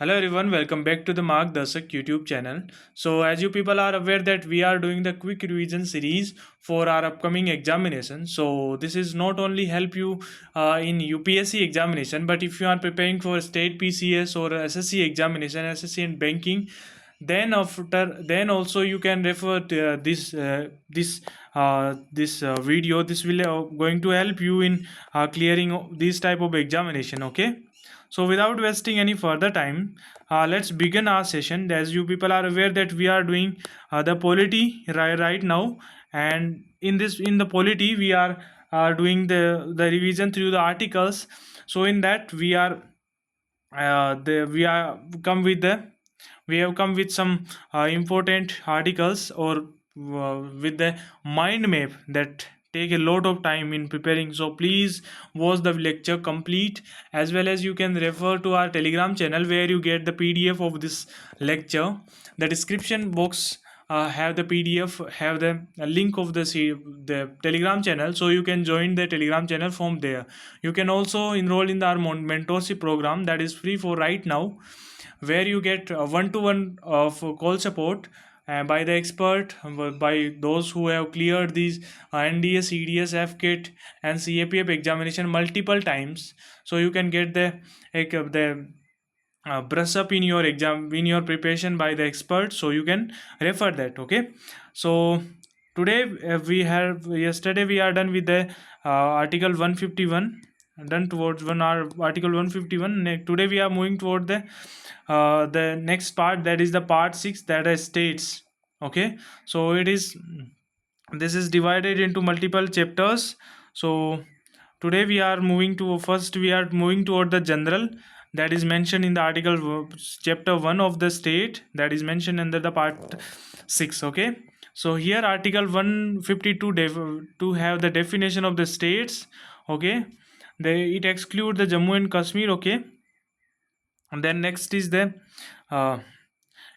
Hello everyone, welcome back to the Margdarshak YouTube channel. So as you people are aware that we are doing the quick revision series for our upcoming examination. So this is not only help you in UPSC examination, but if you are preparing for State PCS or SSC examination, SSC in banking, then also you can refer to this video. This will going to help you in clearing this type of examination. Okay. So without wasting any further time, let's begin our session. As you people are aware that we are doing the polity right now, and in the polity we are doing the revision through the articles. So in that we are come with the we have come with some important articles or with the mind map that take a lot of time in preparing. So please watch the lecture complete, as well as you can refer to our Telegram channel where you get the PDF of this lecture. The description box have the PDF, have the link of the Telegram channel, so you can join the Telegram channel from there. You can also enroll in our mentorship program that is free for right now, where you get one-to-one of call support by the expert, by those who have cleared these NDA, CDS, FKIT and CAPF examination multiple times. So you can get the brush up in your exam, in your preparation by the expert, so you can refer that. Okay, so today yesterday we are done with the article 151, done towards article 151. Today we are moving toward the next part, that is the part 6, that is states. Okay, so this is divided into multiple chapters. So today we are moving toward the general, that is mentioned in the article chapter 1 of the state, that is mentioned under the part 6. Okay, so here article 152 to have the definition of the states. Okay, it exclude the Jammu and Kashmir. Okay, and then next is the uh,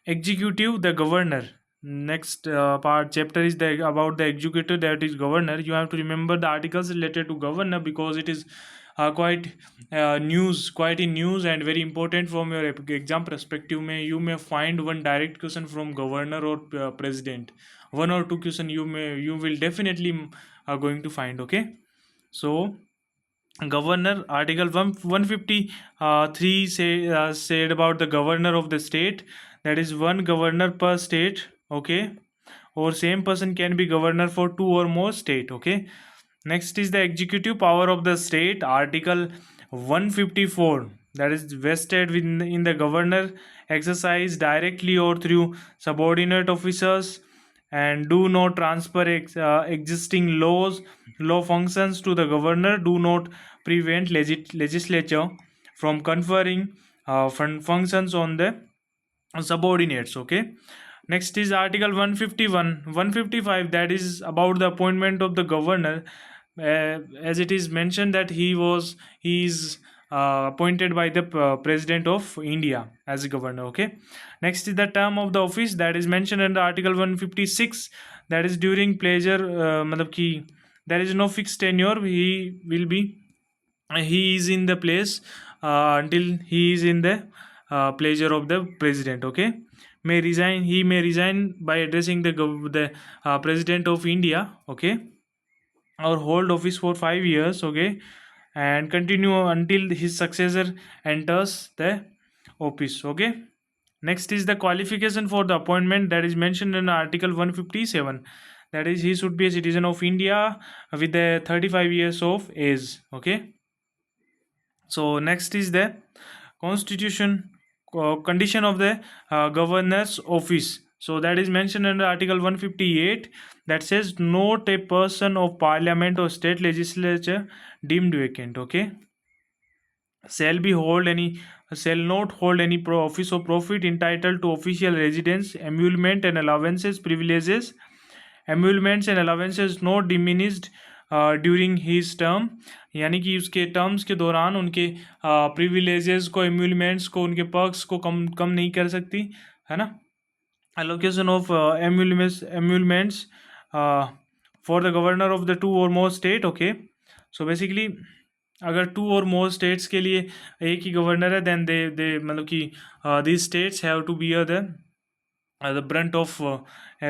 executive, the governor. Next part chapter is about the executive, that is governor. You have to remember the articles related to governor because it is quite in news and very important from your exam perspective. You may find one direct question from governor or president. One or two question you will definitely going to find. Okay, so governor, article 153 said about the governor of the state, that is one governor per state. Okay, or same person can be governor for two or more state. Okay, next is the executive power of the state, article 154, that is vested in the governor, exercise directly or through subordinate officers, and do not transfer existing law functions to the governor, do not prevent legislature from conferring functions on the subordinates. Okay, next is article 151 155, that is about the appointment of the governor. As it is mentioned that he is appointed by the president of India as a governor. Okay, next is the term of the office, that is mentioned under article 156, that is during pleasure, matlab ki there is no fixed tenure. He is in the place until he is in the pleasure of the president. Okay, he may resign by addressing the president of India. Okay, or hold office for 5 years. Okay, and continue until his successor enters the office. Okay, next is the qualification for the appointment, that is mentioned in article 157, that is he should be a citizen of India with the 35 years of age. Okay, so next is the constitution condition of the governor's office. So that is mentioned under article 158, that says not a person of parliament or state legislature deemed vacant. Okay, shall not hold any office or profit entitled to official residence, emolument and allowances, privileges, emoluments and allowances not diminished during his term, यानी कि उसके terms के दौरान उनके privileges को, एम्यूलमेंट्स को, उनके perks को कम नहीं कर सकती है ना. allocation of emoluments for the governor of the two or more state. Okay, so basically अगर 2 और मोर स्टेट्स के लिए एक ही गवर्नर है, देन दे मतलब कि these states have to bear the brunt of or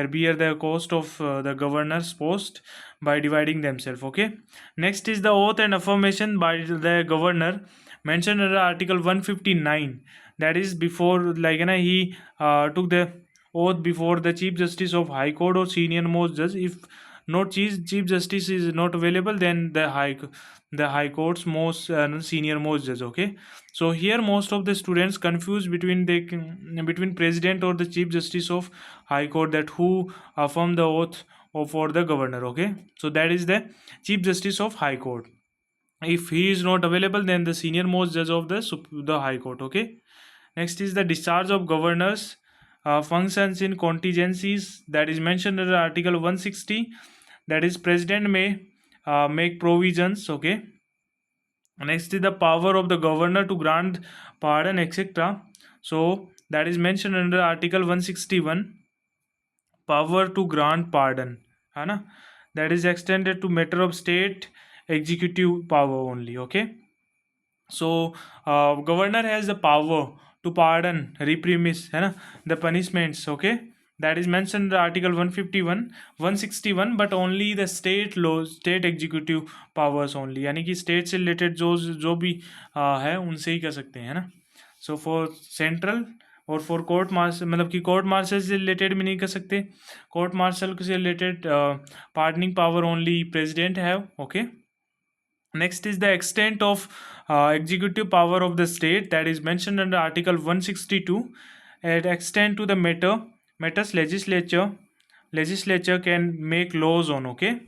bear the cost of the governor's post by dividing themselves. Okay, next is the oath and affirmation by the governor mentioned under article 159. That is before, like, he took the oath before the chief justice of high court or senior most judge. If no chief justice is not available, then the high court's most senior most judge. Okay, so here most of the students confuse between president or the chief justice of high court, that who affirm the oath for the governor. Okay, so that is the chief justice of high court. If he is not available, then the senior most judge of the high court. Okay, next is the discharge of governors functions in contingencies, that is mentioned in article 160. That is, president may make provisions. Okay, next is the power of the governor to grant pardon, etc. So that is mentioned under article 161, power to grant pardon, है ना, that is extended to matter of state executive power only. Okay, so governor has the power to pardon reprimis, है ना, the punishments. Okay, that is mentioned in article 151 161, but only the state laws, state executive powers only, यानी कि state से related जो भी है उनसे ही कर सकते हैं, है ना. So for central और फॉर कोर्ट मार्शल, मतलब कि कोर्ट मार्शल से रिलेटेड भी नहीं कर सकते. कोर्ट मार्शल से related pardoning power only president have. Okay, next is the extent of executive power of the state, that is mentioned under article 162. It extend to the matters legislature can make laws on. Okay,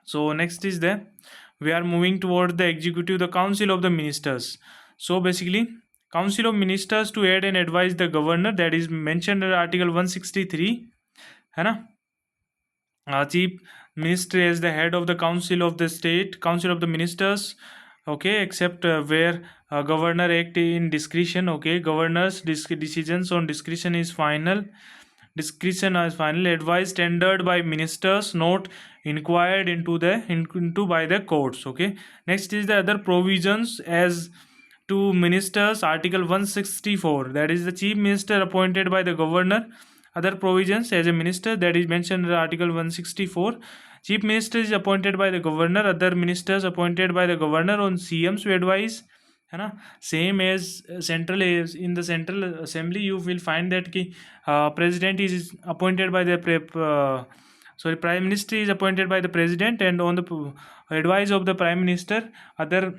so next is we are moving toward the executive, the council of the ministers. So basically, council of ministers to aid and advise the governor, that is mentioned under article 163, है ना. Chief minister is the head of the council of the state, council of the ministers. Okay, except where governor act in discretion. Okay, governor's decisions on discretion is final. Discretion is final. Advice tendered by ministers, not inquired into by the courts. Okay, next is the other provisions as to ministers, article 164, that is the chief minister appointed by the governor. Other provisions as a minister, that is mentioned in article 164. Chief minister is appointed by the governor. Other ministers appointed by the governor on CMs to advise, है ना. Same as central, in the central assembly you will find that ki president is appointed by the prime minister is appointed by the president, and on the advice of the prime minister, other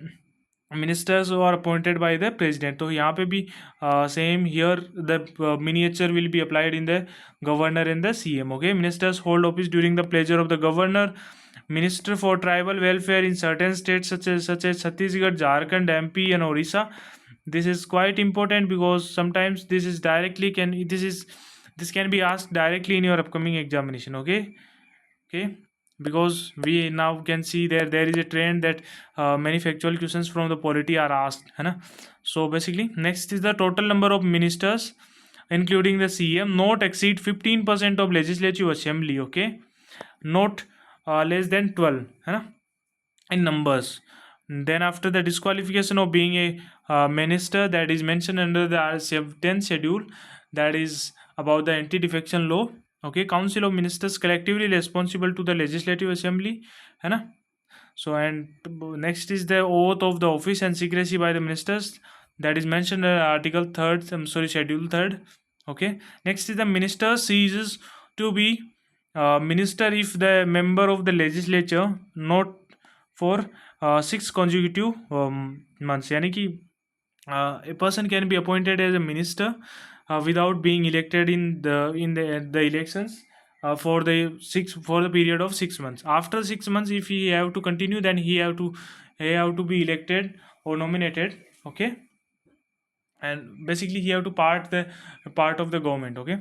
ministers who are appointed by the president. तो यहाँ पे भी same here the miniature will be applied in the governor and the CM. Okay, ministers hold office during the pleasure of the governor. Minister for tribal welfare in certain states such as Chhattisgarh, Jharkhand, MP and Orissa. This is quite important because sometimes this can be asked directly in your upcoming examination. Okay, because we now can see there is a trend that many factual questions from the polity are asked, है ना. So basically, next is the total number of ministers including the CM not exceed 15% of legislative assembly. Okay, not less than 12, है ना, in numbers. Then after the disqualification of being a minister, that is mentioned under the 10th schedule, that is about the anti-defection law. Okay, council of ministers collectively responsible to the legislative assembly, है ना. So and next is the oath of the office and secrecy by the ministers, that is mentioned in article 3rd, schedule 3rd. Okay, next is the minister ceases to be minister if the member of the legislature not for 6 consecutive months, यानी कि a person can be appointed as a minister without being elected in the elections for the period of 6 months. After 6 months, if he have to continue, then he have to be elected or nominated. Okay, and basically he have to part of the government. Okay,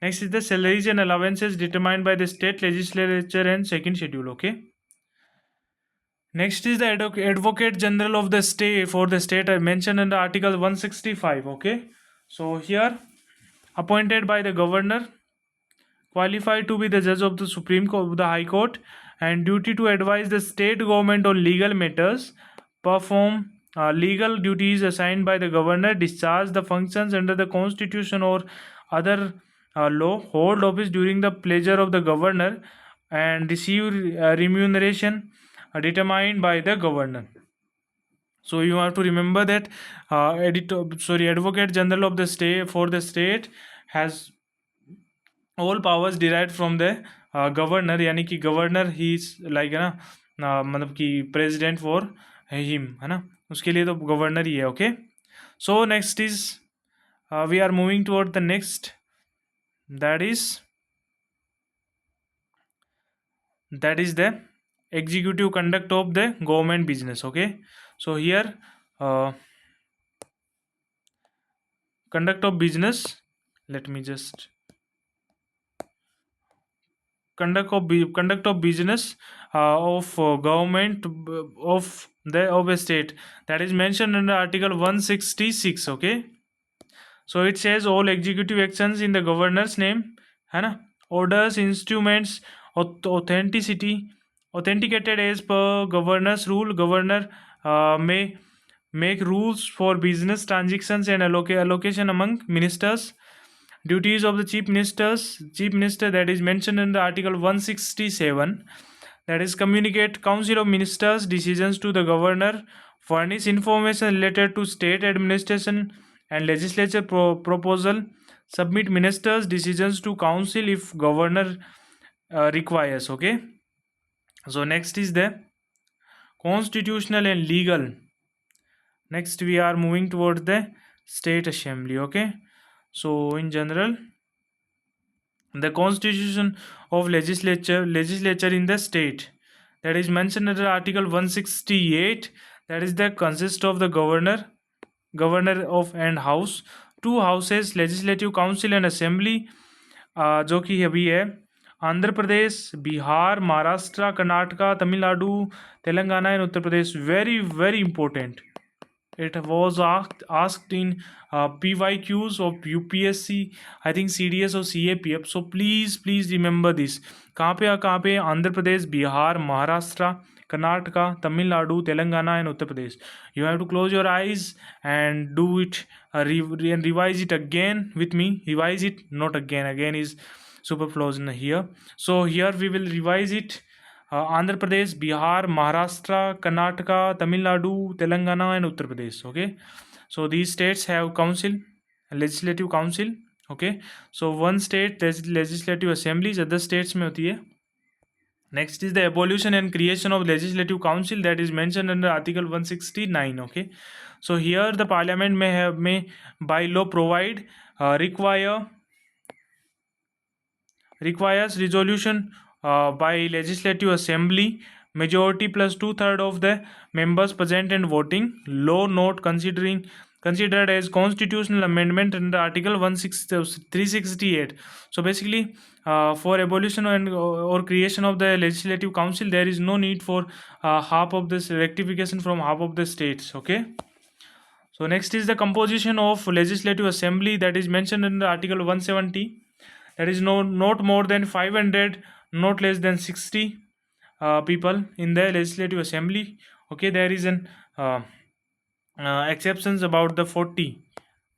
next is the salaries and allowances determined by the state legislature and 2nd schedule. Okay, next is the advocate general of the state for the state, I mentioned in the article 165. Okay, so here appointed by the governor, qualified to be the judge of the Supreme Court, the High Court, and duty to advise the state government on legal matters, perform legal duties assigned by the governor, discharge the functions under the constitution or other law, hold office during the pleasure of the governor, and receive remuneration determined by the governor. So you have to remember that advocate general of the state for the state has all powers derived from the governor, यानी कि governor he is like है ना, मतलब कि president for him है ना, उसके लिए तो governor ही है. Okay, so next is we are moving toward the next, that is the executive conduct of the government business. Okay, so here conduct of business, let me just conduct of business of government of a state, that is mentioned under article 166. Okay, so it says all executive actions in the governor's name है ना, orders, instruments, authenticated as per governor's rule. Governor may make rules for business transactions and allocation among ministers. Duties of the chief minister, that is mentioned in the article 167, that is communicate council of ministers decisions to the governor, furnish information related to state administration and legislature proposal, submit ministers decisions to council if governor requires. Okay, so next is the constitutional and legal. Next we are moving towards the state assembly. Okay, so in general, the constitution of legislature in the state, that is mentioned under article 168, that is the consist of the governor of and house, two houses, legislative council and assembly, जो कि अभी है Andhra Pradesh, Bihar, Maharashtra, Karnataka, Tamil Nadu, Telangana and Uttar Pradesh. Very very important, it was asked in PYQs of UPSC, I think CDS or CAPF. So please remember this. कहाँ पे Andhra Pradesh, Bihar, Maharashtra, Karnataka, Tamil Nadu, Telangana and Uttar Pradesh. You have to close your eyes and do it and revise it again with me. Revise it, not again is superfluous in here. So here we will revise it. Andhra Pradesh, Bihar, Maharashtra, Karnataka, Tamil Nadu, Telangana and Uttar Pradesh. Okay, so these states have council, legislative council. Okay, so one state legislative assemblies, other states में होती है. Next is the abolition and creation of legislative council, that is mentioned under article 169. Okay, so here the parliament may by law provide requires resolution by legislative assembly, majority plus 2/3 of the members present and voting. Law not considered as constitutional amendment under article 368. So basically, for abolition and or creation of the legislative council, there is no need for half of this rectification from half of the states. Okay, so next is the composition of legislative assembly, that is mentioned in the article 170. That is not more than 500, not less than 60 people in the legislative assembly. Okay, there is an exceptions about the 40.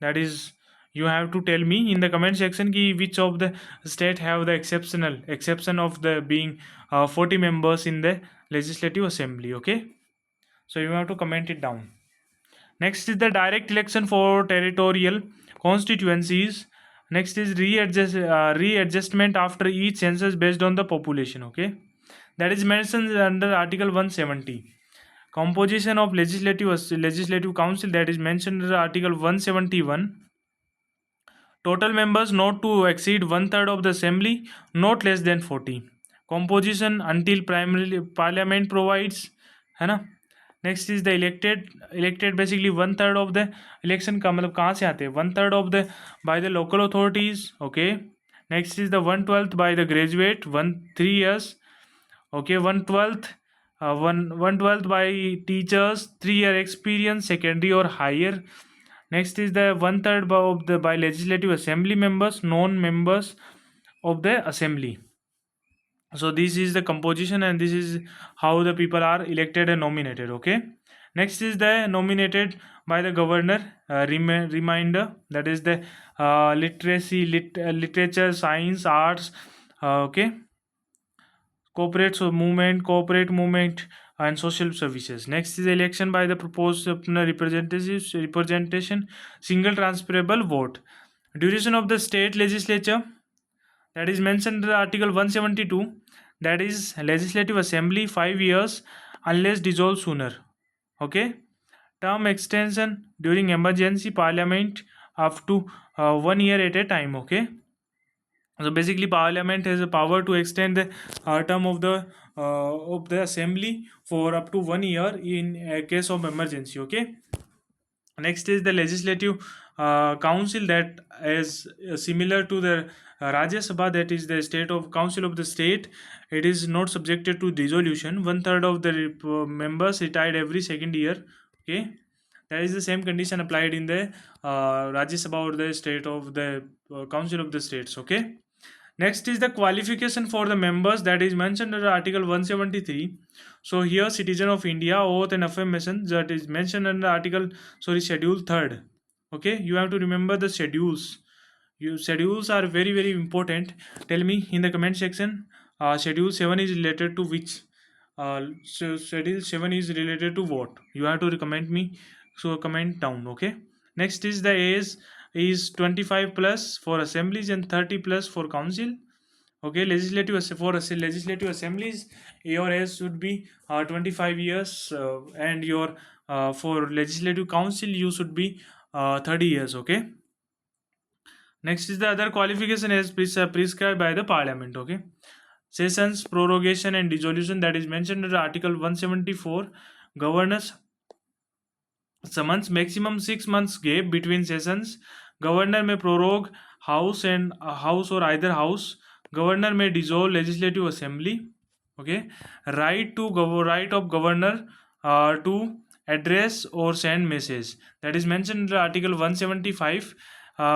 That is, you have to tell me in the comment section ki which of the state have the exception of the being 40 members in the legislative assembly. Okay, so you have to comment it down. Next is the direct election for territorial constituencies. Next is readjustment after each census based on the population. Okay, that is mentioned under article 170. Composition of legislative council, that is mentioned under article 171. Total members not to exceed 1/3 of the assembly, not less than 40. Composition until primarily parliament provides, है ना. Next is the elected basically 1/3 of the election का मतलब कहाँ से आते हैं, 1/3 of the by the local authorities. Okay, next is the 1/12 by the graduate 3 years. Okay, 1/12 bye teachers 3 year experience secondary or higher. Next is the 1/3 of the by legislative assembly members, non members of the assembly. So this is the composition and this is how the people are elected and nominated. Okay, Next is the nominated by the governor. Reminder, that is the literature, science, arts, okay, corporate movement, and social services. Next is election by the proposed representation, single transferable vote. Duration of the state legislature, that is mentioned in Article 172, that is legislative assembly 5 years unless dissolved sooner. Okay. Term extension during emergency parliament up to 1 year at a time. Okay. So basically parliament has a power to extend the term of the assembly for up to 1 year in a case of emergency. Okay. Next is the legislative council, that is similar to the Rajya Sabha, that is the state of council of the state. It is not subjected to dissolution. One third of the members retired every second year. Okay, that is the same condition applied in the Rajya Sabha or the state of the council of the states. Okay. Next is the qualification for the members, that is mentioned under Article 173. So here, citizen of India, oath and affirmation, that is mentioned under Schedule 3rd. Okay, you have to remember the schedules. Schedules are very very important. Tell me in the comment section. Schedule 7 is related to which? Schedule 7 is related to what? You have to comment me. So comment down. Okay. Next is the age is 25 plus for assemblies and 30 plus for council. Okay, legislative assemblies, your age should be 25 years, and your for legislative council you should be 30 years. Okay. Next is the other qualification as prescribed by the parliament. Okay. Sessions prorogation and dissolution, that is mentioned in Article 174. Governors summons maximum 6 months gap between sessions. Governor may prorogue house and house or either house. Governor may dissolve legislative assembly. Okay. Right of governor to address or send message, that is mentioned in Article 175.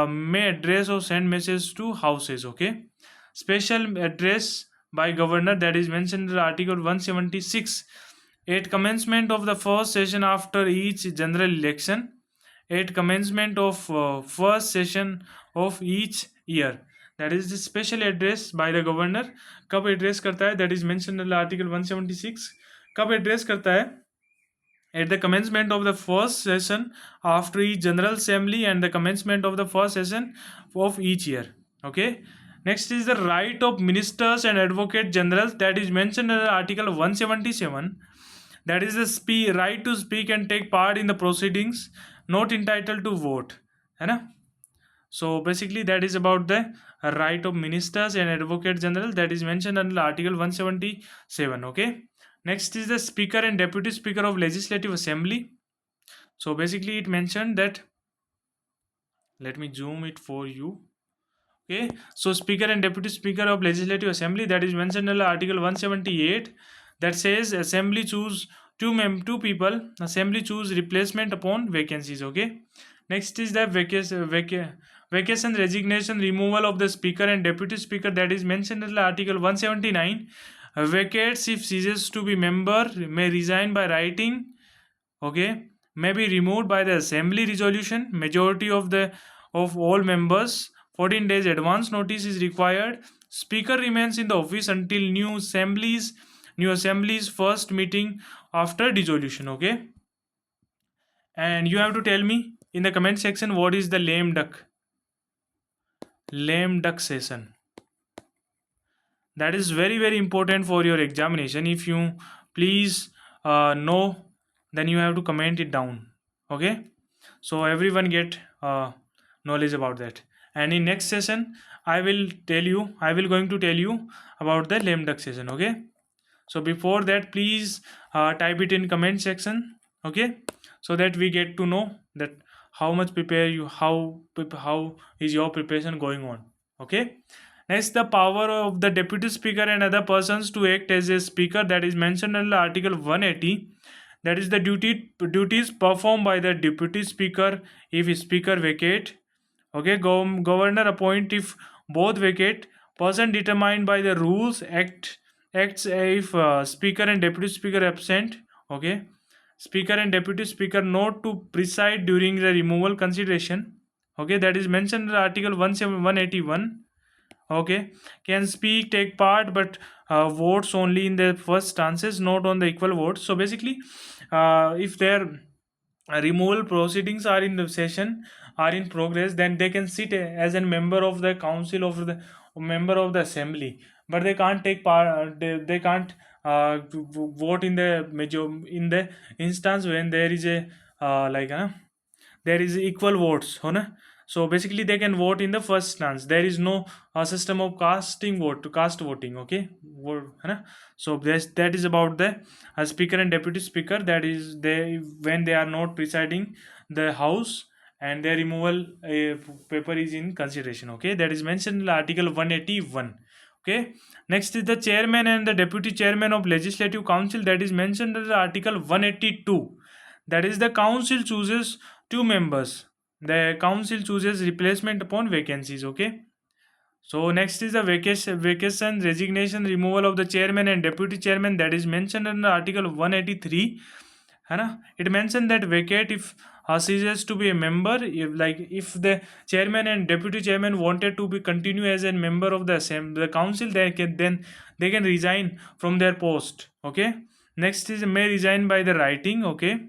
May address or send message to houses. Okay. Special address by governor, that is mentioned in Article 176. At commencement of the first session after each general election, at commencement of first session of each year, that is the special address by the governor. कब address करता है, that is mentioned in Article 176. कब address करता है? At the commencement of the first session after each general assembly and the commencement of the first session of each year. Okay. Next is the right of ministers and advocate generals, that is mentioned in Article 177. That is the right to speak and take part in the proceedings, not entitled to vote. है ना? So basically that is about the right of ministers and advocate general, that is mentioned under Article 177. Okay. Next is the speaker and deputy speaker of legislative assembly. So basically it mentioned that, let me zoom it for you. Okay, so speaker and deputy speaker of legislative assembly, that is mentioned in Article 178, that says assembly choose two people, assembly choose replacement upon vacancies. Okay. Next is the vacation, resignation, removal of the speaker and deputy speaker, that is mentioned in Article 179. Vacates if ceases to be member, may resign by writing. Okay, may be removed by the assembly resolution, majority of all members. 14 days advance notice is required. Speaker remains in the office until new assemblies first meeting after dissolution. Okay, and you have to tell me in the comment section what is the lame duck session. That is very very important for your examination. If you please know, then you have to comment it down. Okay, so everyone get knowledge about that. And in next session I will going to tell you about the lame duck session. Okay, so before that please type it in comment section. Okay, so that we get to know that how much prepare you, how is your preparation going on. Okay. Next, the power of the deputy speaker and other persons to act as a speaker, that is mentioned in Article 180. That is the duties performed by the deputy speaker if speaker vacate. Okay, governor appoint if both vacate. Person determined by the rules acts if speaker and deputy speaker absent. Okay. speaker and deputy speaker not to preside during the removal consideration. Okay, that is mentioned in article 181. Okay, can speak, take part, but votes only in the first stances, not on the equal votes. So basically, if their removal proceedings are in the session, are in progress, then they can sit as a member of the council, of the member of the assembly, but they can't take part, they can't vote in the major, in the instance when there is a there is equal votes, है ना? So basically they can vote in the first stance. There is no system of casting vote to cast voting. Okay, vote, है ना? So that is about the speaker and deputy speaker. That is they, when they are not presiding the house and their removal paper is in consideration. Okay, that is mentioned in article 181. Okay, next is the chairman and the deputy chairman of legislative council. That is mentioned in article 182. That is the council chooses two members. The council chooses replacement upon vacancies. Okay, so next is the vacation, resignation, removal of the chairman and deputy chairman. That is mentioned in article 183. है ना? It mentioned that vacate if ceases to be a member, if the chairman and deputy chairman wanted to be continue as a member of the council, they can resign from their post. Okay, next is may resign by the writing. Okay,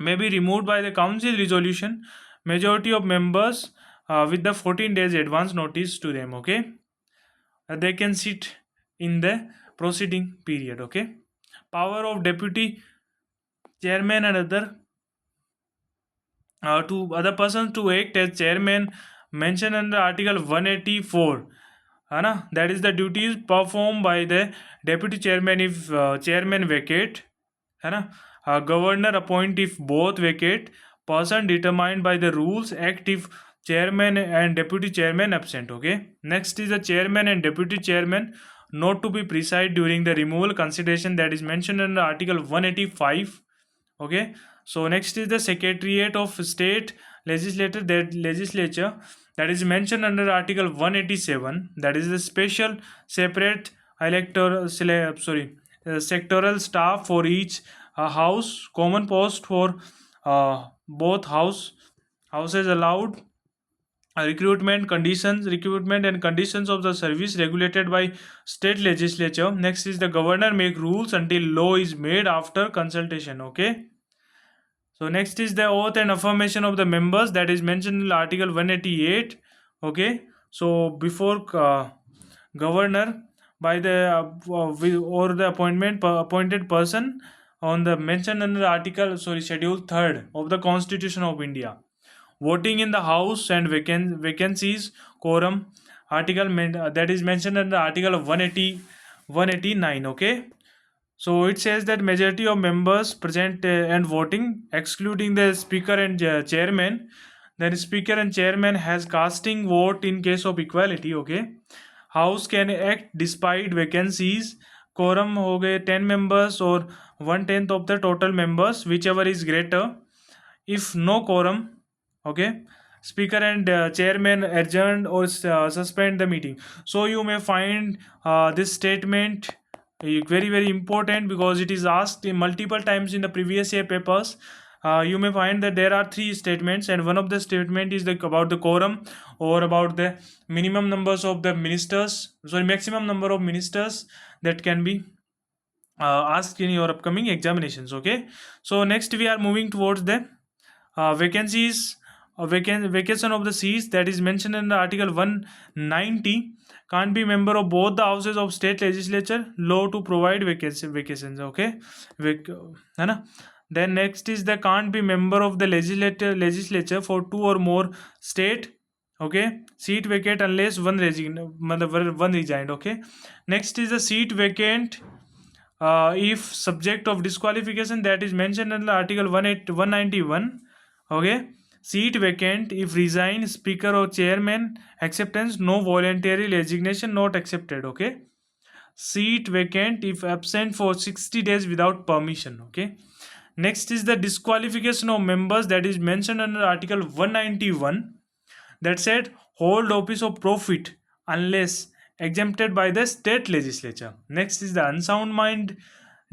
may be removed by the council resolution, majority of members with the 14 days advance notice to them. Okay, they can sit in the proceeding period. Okay, power of deputy chairman and other to other persons to act as chairman mentioned under article 184, है that is the duties performed by the deputy chairman if chairman vacate, है governor appoint if both vacate, person determined by the rules act if chairman and deputy chairman absent. Okay, next is the chairman and deputy chairman not to be preside during the removal consideration. That is mentioned in article 185. Okay, so next is the secretariat of state legislature. That is mentioned under article 187. That is the special separate sectoral staff for each house, common post for both houses allowed, recruitment and conditions of the service regulated by state legislature. Next is the governor make rules until law is made after consultation. Okay, so next is the oath and affirmation of the members. That is mentioned in article 188. Okay, so before governor by the or the appointed person on the mentioned under article schedule 3rd of the Constitution of India, voting in the house and vacancies quorum article that is mentioned under article 189. Okay, so it says that majority of members present and voting excluding the speaker and chairman, then speaker and chairman has casting vote in case of equality. Okay, house can act despite vacancies, quorum हो गए 10 members or 1/10 of the total members, whichever is greater. If no quorum, okay, speaker and chairman adjourn or suspend the meeting. So you may find this statement very important because it is asked in multiple times in the previous year papers. You may find that there are 3 statements, and one of the statement is about the quorum or about the maximum number of ministers that can be asked in your upcoming examinations. Okay, so next we are moving towards the vacancies, vacation of the seats. That is mentioned in the article 190. Can't be member of both the houses of state legislature, law to provide vacations. Okay, then next is the can't be member of the legislature for 2 or more state, okay, seat vacant unless one resigned. Okay, next is the seat vacant if subject of disqualification. That is mentioned in the article 191. Okay, seat vacant if resign speaker or chairman acceptance, no voluntary resignation not accepted. Okay, seat vacant if absent for 60 days without permission. Okay, next is the disqualification of members. That is mentioned under article 191. That said hold office of profit unless exempted by the state legislature. Next is the unsound mind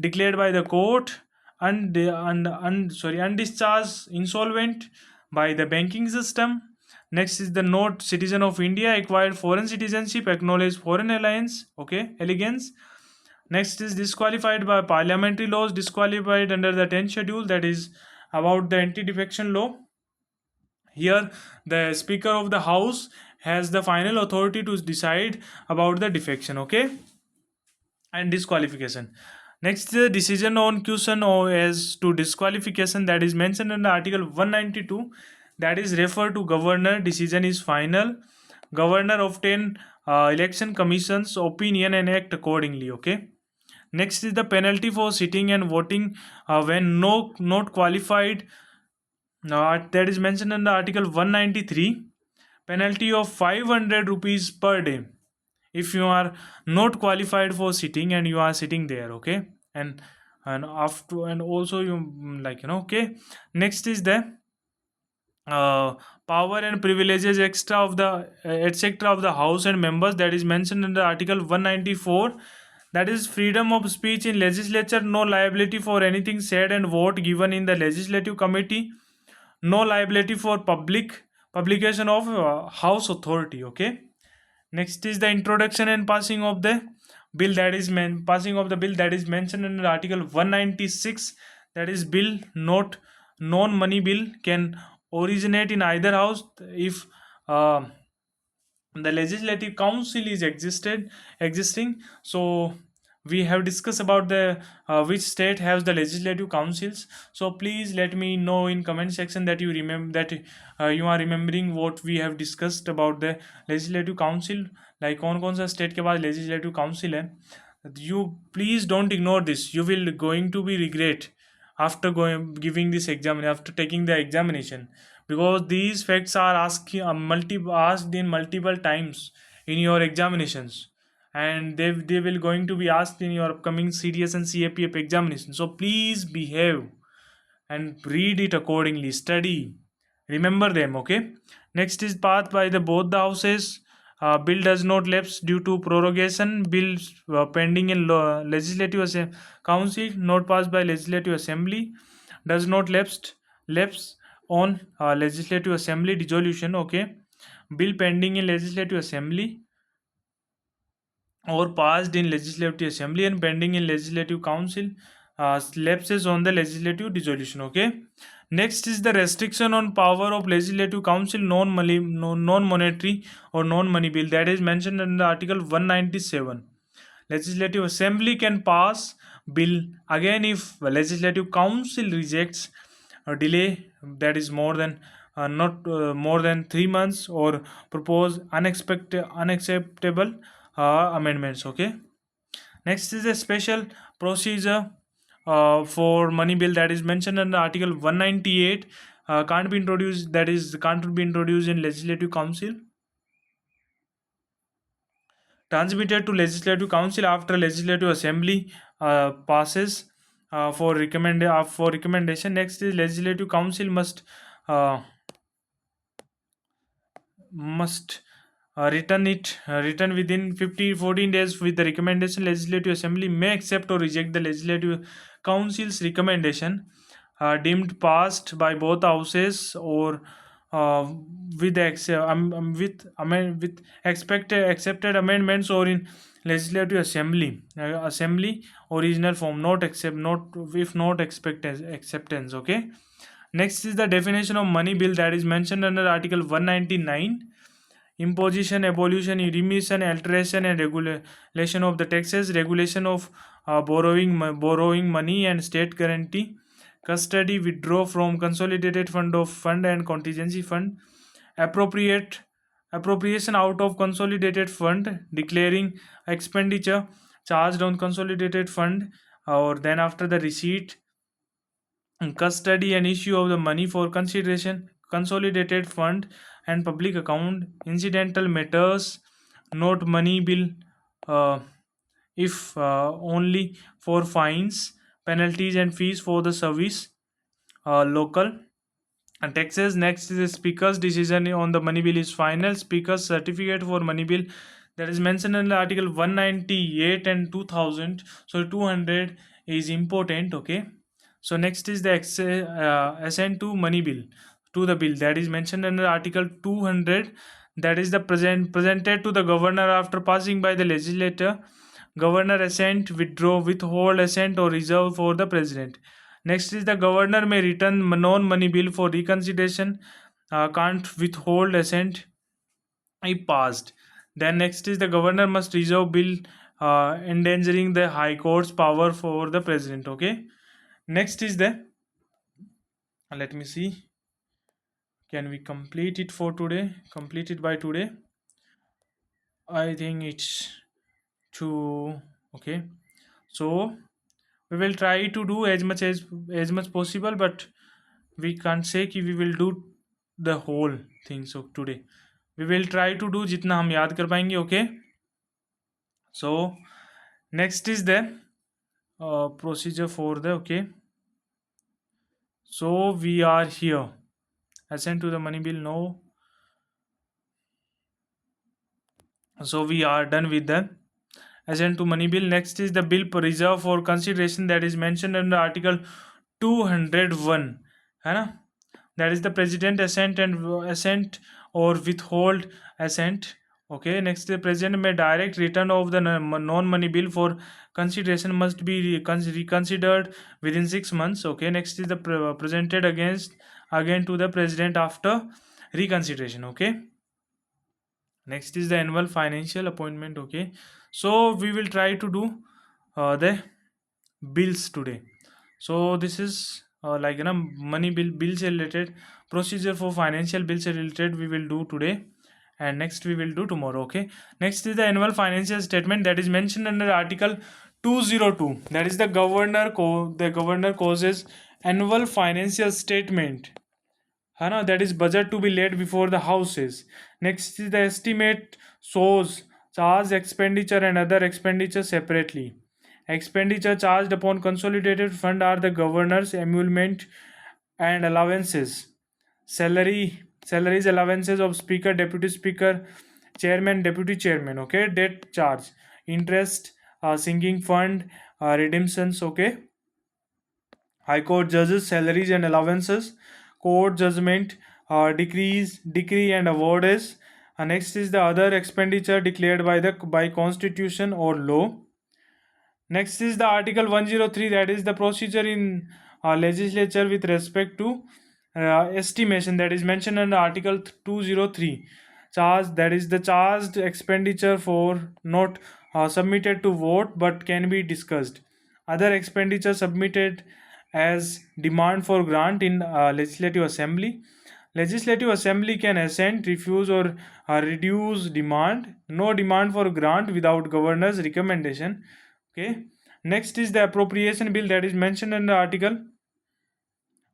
declared by the court, undischarged insolvent by the banking system. Next is the note citizen of India, acquired foreign citizenship, acknowledged foreign alliance, okay, elegance. Next is disqualified by parliamentary laws, disqualified under the 10th schedule, that is about the anti-defection law. Here, the Speaker of the House has the final authority to decide about the defection, okay, and disqualification. Next, the decision on question or as to disqualification, that is mentioned in the Article 192, that is referred to governor. Decision is final. Governor obtain election commission's opinion and act accordingly. Okay. Next is the penalty for sitting and voting when not qualified. That is mentioned in the Article 193. Penalty of 500 rupees per day if you are not qualified for sitting and you are sitting there, okay, and after and also you okay. Next is the uh, power and privileges extra of the etc of the house and members, that is mentioned in the Article 194. That is freedom of speech in legislature, no liability for anything said and vote given in the legislative committee, no liability for publication of house authority, okay. Next is the introduction and passing of the bill, that is passing of the bill, that is mentioned in Article 196. That is bill not non money bill can originate in either house if uh, the legislative council is existing. So we have discussed about the which state has the legislative councils. So please let me know in comment section that you remember that you are remembering what we have discussed about the legislative council, like कौन सा state के पास legislative council है. You please don't ignore this, you will going to be regret after going giving this exam, after taking the examination, because these facts are asked in multiple times in your examinations, and they will going to be asked in your upcoming CDS and CAPF examination. So please behave and read it accordingly, study, remember them, okay. Next is passed by the both the houses. Bill does not lapse due to prorogation. Bills pending in legislative council not passed by legislative assembly does not lapse on legislative assembly dissolution, okay. Bill pending in legislative assembly or passed in legislative assembly and pending in legislative council lapses on the legislative dissolution, okay. Next is the restriction on power of legislative council non-monetary or non-money bill, that is mentioned in the Article 197. Legislative assembly can pass bill again if legislative council rejects a delay, that is more than not more than 3 months, or propose unacceptable amendments, okay. Next is a special procedure for money bill, that is mentioned in the Article 198. Can't be introduced, that is can't be introduced in legislative council, transmitted to legislative council after legislative assembly passes for recommendation. Next is legislative council uh, must return within 14 days with the recommendation. Legislative assembly may accept or reject the legislative council's recommendation deemed passed by both houses, or with with expected accepted amendments, or in legislative assembly original form, not if not expect acceptance, okay. Next is the definition of money bill, that is mentioned under Article 199. Imposition, abolition, remission, alteration and regulation of the taxes, regulation of borrowing money and state guarantee, custody, withdraw from consolidated fund and contingency fund, appropriation out of consolidated fund, declaring expenditure charged on consolidated fund, or then after the receipt, custody and issue of the money for consideration consolidated fund and public account, incidental matters, note money bill uh, if only for fines, penalties and fees for the service, local and taxes. Next is the speaker's decision on the money bill is final. Speaker's certificate for money bill, that is mentioned in the Article 198 and 2000. So 200 is important, okay. So next is the assent to money bill, to the bill that is mentioned under Article 200, that is the presented to the governor after passing by the legislature. Governor assent, withdraw, withhold assent or reserve for the president. Next is the governor may return non-money bill for reconsideration, can't withhold assent if passed. Then next is the governor must reserve bill endangering the high court's power for the president. Okay. Next is the, let me see, can we complete it for today? Complete it by today. I think it's too okay. So we will try to do as much possible, but we can't say कि we will do the whole thing. So today we will try to do जितना हम याद कर पाएंगे. Okay. So next is the procedure for the, okay. So we are here. Assent to the money bill, no. So we are done with the assent to money bill. Next is the bill reserved for consideration, that is mentioned under Article 201, है ना? That is the president assent and assent or withhold assent. Okay. Next, the president may direct return of the non-money bill for consideration must be reconsidered within 6 months. Okay. Next is the presented again to the president after reconsideration. Okay. Next is the annual financial appointment. Okay. So we will try to do the bills today. So this is like money bills related procedure for financial bills related we will do today, and next we will do tomorrow. Okay. Next is the annual financial statement, that is mentioned under Article 202, that is the governor causes annual financial statement, that is budget to be laid before the houses. Next is the estimate shows charge expenditure and other expenditure separately. Expenditure charged upon consolidated fund are the governor's emolument and allowances, salaries, allowances of speaker, deputy speaker, chairman, deputy chairman. Okay. Debt charge, interest, sinking fund, redemptions. Okay. High court judges salaries and allowances, court judgment, decree and awards. Next is the other expenditure declared by constitution or law. Next is the Article 103, that is the procedure in legislature with respect to estimation, that is mentioned under Article 203. Charge, that is the charged expenditure for not submitted to vote but can be discussed. Other expenditure submitted as demand for grant in legislative assembly. Legislative assembly can assent, refuse or reduce demand. No demand for grant without governor's recommendation. Okay. Next is the appropriation bill, that is mentioned in the Article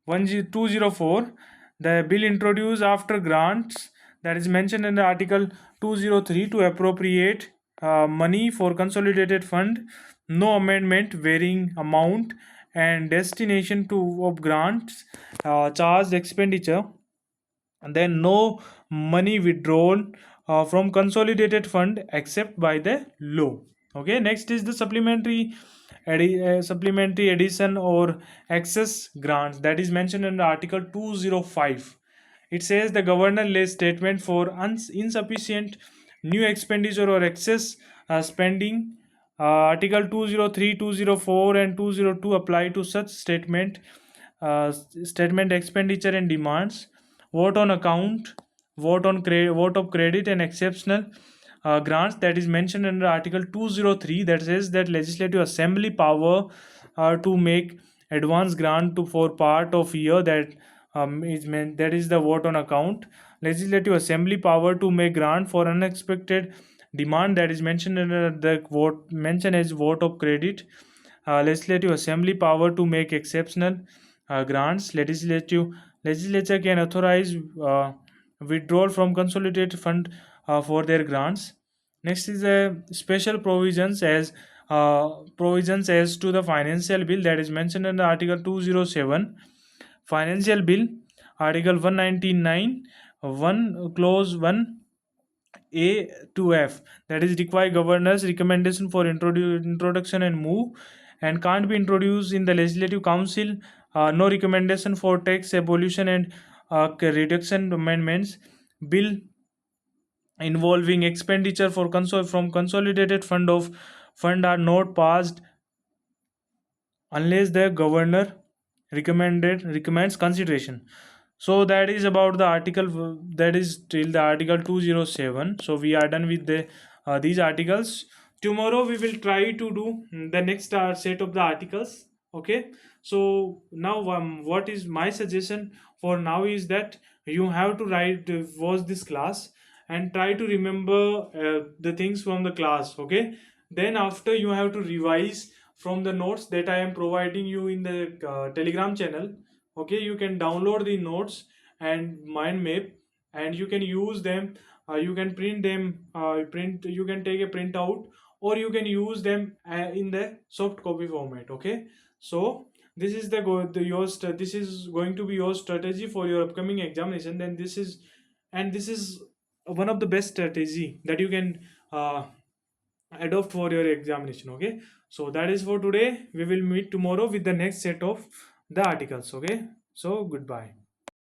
204. The bill introduced after grants, that is mentioned in the Article 203, to appropriate money for consolidated fund. No amendment varying amount and destination of grants charged expenditure, and then no money withdrawn from consolidated fund except by the law. Okay. Next is the supplementary addition or excess grants, that is mentioned in Article 205. It says the governor lays statement for insufficient new expenditure or excess spending. Article 203, 204 and 202 apply to such statement expenditure and demands. Vote on account, vote of credit and exceptional grants, that is mentioned under Article 203, that says that legislative assembly power to make advance grant for part of year, that that is the vote on account. Legislative assembly power to make grant for unexpected demand, that is mentioned under the vote mentioned as vote of credit. Legislative assembly power to make exceptional grants. Legislature can authorize withdrawal from consolidated fund for their grants. Next is the special provisions as to the financial bill, that is mentioned in the Article 207. Financial bill, Article 199, 1 clause 1 A to F, that is require governor's recommendation for introduction and move and can't be introduced in the legislative council. No recommendation for tax abolition and reduction amendments. Bill involving expenditure for from consolidated fund are not passed unless the governor recommends consideration. So that is about the article, that is till the article 207. So we are done with the these articles. Tomorrow we will try to do the next set of the articles. Okay, so now what is my suggestion for now is that you have to write watch this class and try to remember the things from the class. Okay, then after you have to revise from the notes that I am providing you in the telegram channel. Okay, you can download the notes and mind map, and you can use them. You can print them, you can take a print out, or you can use them in the soft copy format. Okay, so this is this is going to be your strategy for your upcoming examination. Then this is one of the best strategy that you can adopt for your examination. Okay, so that is for today. We will meet tomorrow with the next set of the articles. Okay, so goodbye.